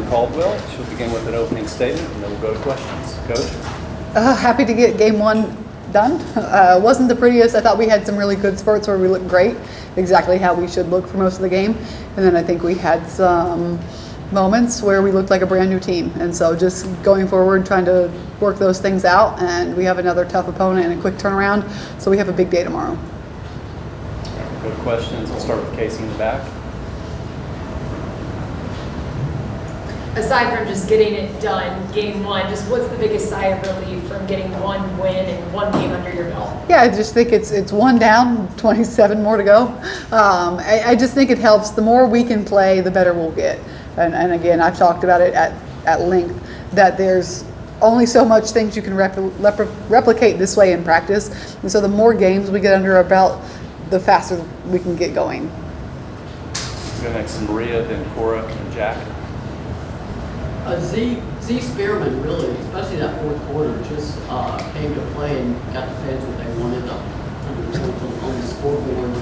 Caldwell. She'll begin with an opening statement, and then we'll go to questions. Coach? Happy to get game one done. Wasn't the prettiest. I thought we had some really good spurts where we looked great, exactly how we should look for most of the game. And then I think we had some moments where we looked like a brand new team. And so just going forward, trying to work those things out. And we have another tough opponent and a quick turnaround. So we have a big day tomorrow. We'll go to questions. I'll start with Casey in the back. Aside from just getting it done, game one, just what's the biggest sigh of relief from getting one win and one game under your belt? Yeah, I just think it's one down, 27 more to go. I just think it helps. The more we can play, the better we'll get. And again, I've talked about it at length, that there's only so much things you can replicate this way in practice. And so the more games we get under our belt, the faster we can get going. We'll go next to Maria, then Cora, and Jack. Z Spearman really, especially that fourth quarter, just came to play and got the fans what they wanted, 100 points on the scoreboard.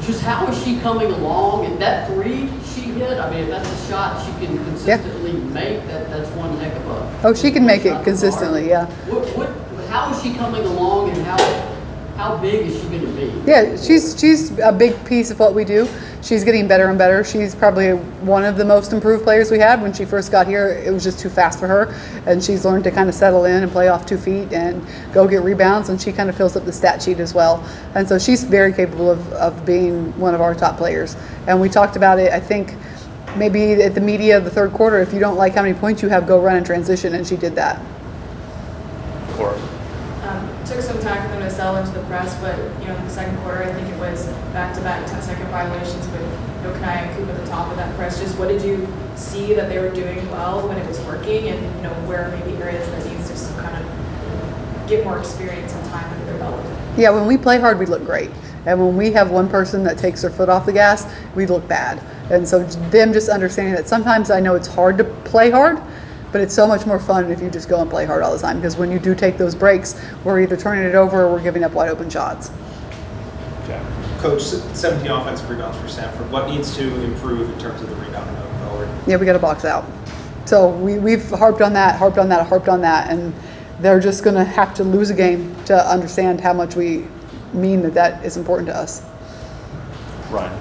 Just how is she coming along? And that three she hit, I mean, if that's a shot she can consistently make, that's one heck of a... Oh, she can make it consistently, yeah. How is she coming along, and how big is she going to be? Yeah, she's a big piece of what we do. She's getting better and better. She's probably one of the most improved players we had. When she first got here, it was just too fast for her. And she's learned to kind of settle in and play off 2 feet and go get rebounds. And she kind of fills up the stat sheet as well. And so she's very capable of being one of our top players. And we talked about it, I think, maybe at the media of the third quarter. If you don't like how many points you have, go run and transition. And she did that. Cora? Took some time for them to settle into the press, but in the second quarter, I think it was back-to-back 10-second violations with Kanai and Coop at the top of that press. Just what did you see that they were doing well when it was working, and where maybe areas that needs to kind of get more experience and time under their belt? Yeah, when we play hard, we look great. And when we have one person that takes their foot off the gas, we look bad. And so them just understanding that sometimes I know it's hard to play hard, but it's so much more fun if you just go and play hard all the time, because when you do take those breaks, we're either turning it over or we're giving up wide open shots. Jack. Coach, 17 offensive rebounds for Samford. What needs to improve in terms of the rebounding going forward? Yeah, we got to box out. So we've harped on that, and they're just going to have to lose a game to understand how much we mean that is important to us. Ryan.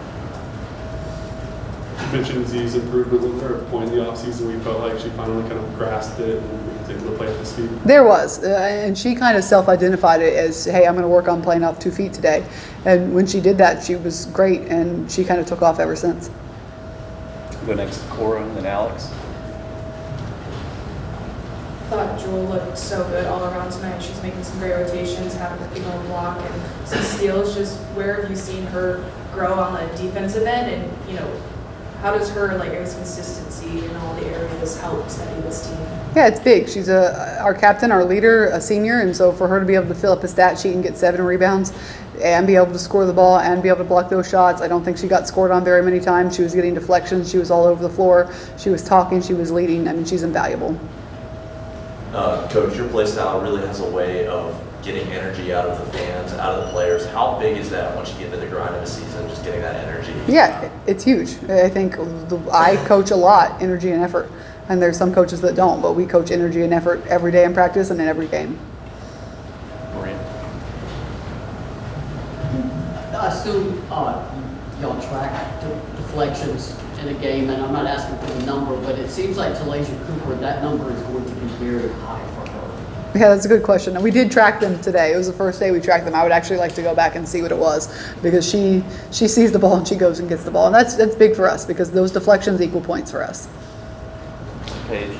You mentioned Z's improvement. Was there a point in the offseason where you felt like she finally kind of grasped it and was able to play at the speed? There was, and she kind of self-identified it as, hey, I'm going to work on playing off 2 feet today. And when she did that, she was great, and she kind of took off ever since. We'll go next to Cora, and then Alex. I thought Jewel looked so good all around tonight. She's making some great rotations, having the people on block, and some steals. Just where have you seen her grow on the defensive end, and how does her consistency in all the areas help steady this team? Yeah, it's big. She's our captain, our leader, a senior, and so for her to be able to fill up a stat sheet and get 7 rebounds and be able to score the ball and be able to block those shots, I don't think she got scored on very many times. She was getting deflections. She was all over the floor. She was talking. She was leading. I mean, she's invaluable. Coach, your play style really has a way of getting energy out of the fans, out of the players. How big is that once you get into the grind of a season, just getting that energy? Yeah, it's huge. I think I coach a lot, energy and effort. And there's some coaches that don't, but we coach energy and effort every day in practice and in every game. Maria. I assume y'all track deflections in a game, and I'm not asking for the number, but it seems like Talasia Cooper, that number is going to be very high for her. Yeah, that's a good question. And we did track them today. It was the first day we tracked them. I would actually like to go back and see what it was, because she sees the ball and she goes and gets the ball. And that's big for us, because those deflections equal points for us. Paige.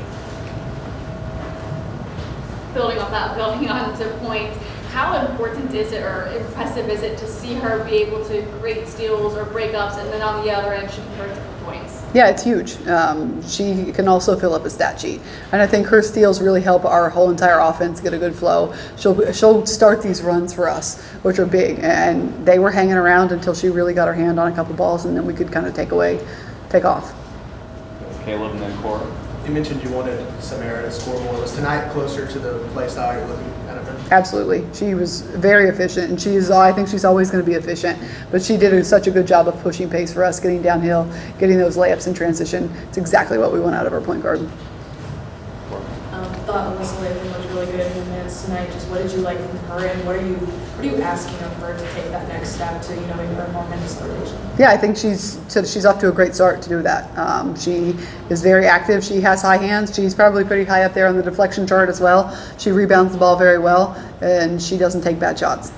Building on to points, how important is it or impressive is it to see her be able to create steals or breakups, and then on the other end she converts for points? Yeah, it's huge. She can also fill up a stat sheet, and I think her steals really help our whole entire offense get a good flow. She'll start these runs for us, which are big, and they were hanging around until she really got her hand on a couple balls, and then we could kind of take off. Caleb, and then Cora. You mentioned you wanted Samara to score more. Was tonight closer to the play style you're looking at her? Absolutely. She was very efficient, and I think she's always going to be efficient. But she did such a good job of pushing pace for us, getting downhill, getting those layups in transition. It's exactly what we want out of our point guard. Thought Alyssa Latham was really good in the minutes tonight. Just what did you like from her, and what are you asking of her to take that next step to maybe earn more minutes in the rotation? Yeah, I think she's off to a great start to do that. She is very active. She has high hands. She's probably pretty high up there on the deflection chart as well. She rebounds the ball very well, and she doesn't take bad shots.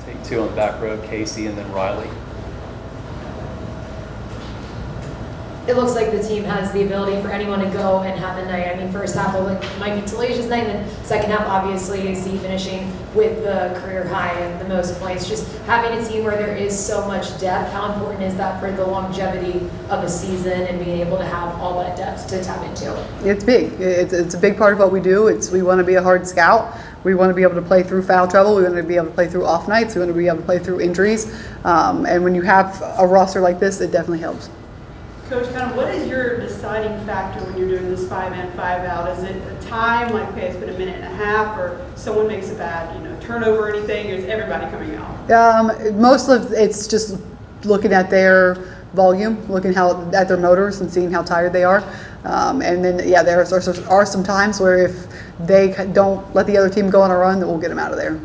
Take two on the back row, Casey and then Riley. It looks like the team has the ability for anyone to go and have a night. I mean, first half might be Talasia's night, and then second half obviously is Z finishing with the career high and the most points. Just having a team where there is so much depth, how important is that for the longevity of a season and being able to have all that depth to tap into? It's big. It's a big part of what we do. We want to be a hard scout. We want to be able to play through foul trouble. We want to be able to play through off nights. We want to be able to play through injuries. And when you have a roster like this, it definitely helps. Coach, kind of what is your deciding factor when you're doing this 5 in, 5 out? Is it a time, like, okay, it's been a minute and a half, or someone makes a bad, turnover or anything, or is everybody coming out? Most of it's just looking at their volume, looking at their motors and seeing how tired they are. And then, yeah, there are some times where if they don't let the other team go on a run, that we'll get them out of there.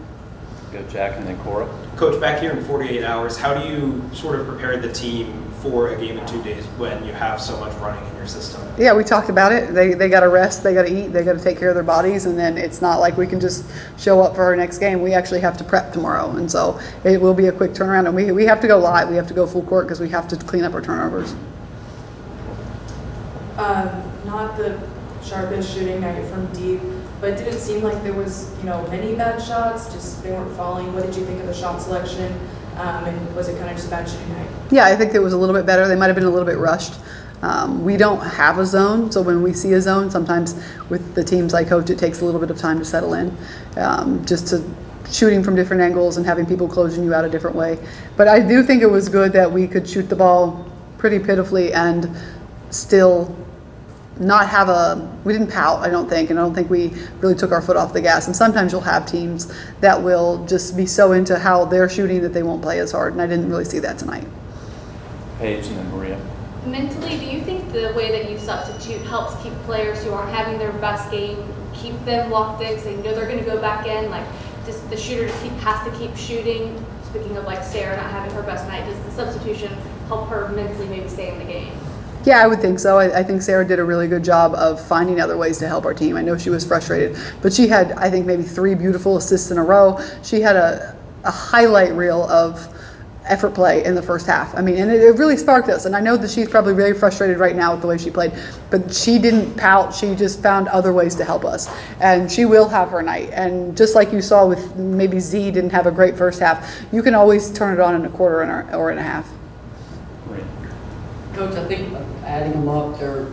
Go Jack and then Cora. Coach, back here in 48 hours, how do you sort of prepare the team for a game in 2 days when you have so much running in your system? Yeah, we talked about it. They got to rest, they got to eat, they got to take care of their bodies, and then it's not like we can just show up for our next game. We actually have to prep tomorrow, and so it will be a quick turnaround. And we have to go live. We have to go full court because we have to clean up our turnovers. Not the sharpest shooting night from deep, but did it seem like there was many bad shots? Just they weren't falling. What did you think of the shot selection? And was it kind of just a bad shooting night? Yeah, I think it was a little bit better. They might have been a little bit rushed. We don't have a zone, so when we see a zone, sometimes with the teams I coach, it takes a little bit of time to settle in, just to shooting from different angles and having people closing you out a different way. But I do think it was good that we could shoot the ball pretty pitifully and still not we didn't pout, I don't think, and I don't think we really took our foot off the gas. And sometimes you'll have teams that will just be so into how they're shooting that they won't play as hard, and I didn't really see that tonight. Paige and then Maria. Mentally, do you think the way that you substitute helps keep players who aren't having their best game, keep them locked in because they know they're going to go back in? Like, just the shooter has to keep shooting? Speaking of like Sarah not having her best night, does the substitution help her mentally maybe stay in the game? Yeah, I would think so. I think Sarah did a really good job of finding other ways to help our team. I know she was frustrated, but she had, I think, maybe 3 beautiful assists in a row. She had a highlight reel of effort play in the first half. I mean, and it really sparked us. And I know that she's probably very frustrated right now with the way she played, but she didn't pout. She just found other ways to help us. And she will have her night. And just like you saw with maybe Z didn't have a great first half, you can always turn it on in a quarter or in a half. Maria. Coach, I think adding them up, there are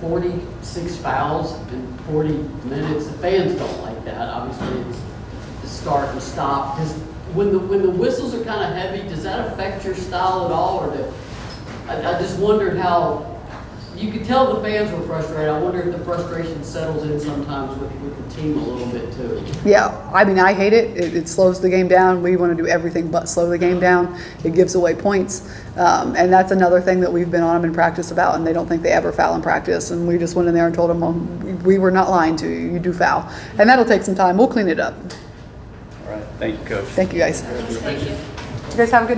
46 fouls in 40 minutes. The fans don't like that. Obviously, it's the start and stop. When the whistles are kind of heavy, does that affect your style at all? I just wondered how you could tell the fans were frustrated. I wonder if the frustration settles in sometimes with the team a little bit too. Yeah, I mean, I hate it. It slows the game down. We want to do everything but slow the game down. It gives away points. And that's another thing that we've been on them in practice about, and they don't think they ever foul in practice. And we just went in there and told them, well, we were not lying to you. You do foul. And that'll take some time. We'll clean it up. All right. Thank you, Coach. Thank you, guys. Thank you. You guys have a good night.